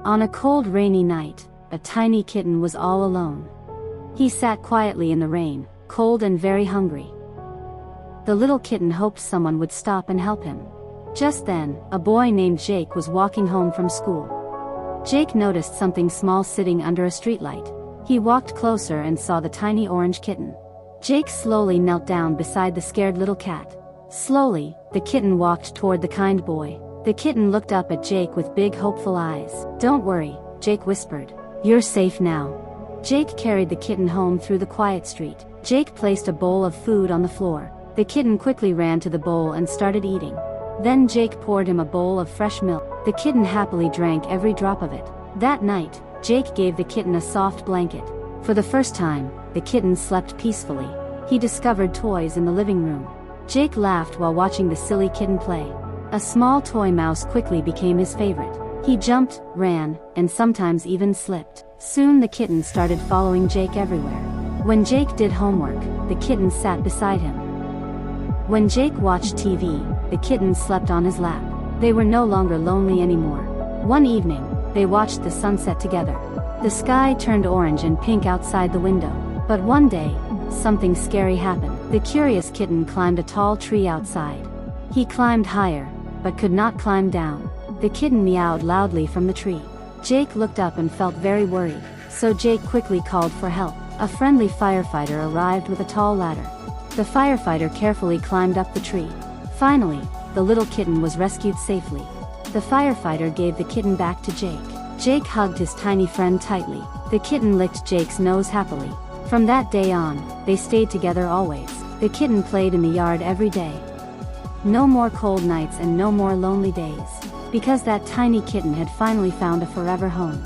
On a cold rainy night, a tiny kitten was all alone. He sat quietly in the rain, cold and very hungry. The little kitten hoped someone would stop and help him. Just then, a boy named Jake was walking home from school. Jake noticed something small sitting under a streetlight. He walked closer and saw the tiny orange kitten. Jake slowly knelt down beside the scared little cat. Slowly, the kitten walked toward the kind boy. The kitten looked up at Jake with big hopeful eyes. "Don't worry," Jake whispered. "You're safe now." Jake carried the kitten home through the quiet street. Jake placed a bowl of food on the floor. The kitten quickly ran to the bowl and started eating. Then Jake poured him a bowl of fresh milk. The kitten happily drank every drop of it. That night, Jake gave the kitten a soft blanket. For the first time, the kitten slept peacefully. He discovered toys in the living room. Jake laughed while watching the silly kitten play. A small toy mouse quickly became his favorite. He jumped, ran, and sometimes even slipped. Soon the kitten started following Jake everywhere. When Jake did homework, the kitten sat beside him. When Jake watched TV, the kitten slept on his lap. They were no longer lonely anymore. One evening, they watched the sunset together. The sky turned orange and pink outside the window. But one day, something scary happened. The curious kitten climbed a tall tree outside. He climbed higher, but could not climb down. The kitten meowed loudly from the tree. Jake looked up and felt very worried, so Jake quickly called for help. A friendly firefighter arrived with a tall ladder. The firefighter carefully climbed up the tree. Finally, the little kitten was rescued safely. The firefighter gave the kitten back to Jake. Jake hugged his tiny friend tightly. The kitten licked Jake's nose happily. From that day on, they stayed together always. The kitten played in the yard every day. No more cold nights and no more lonely days. Because that tiny kitten had finally found a forever home.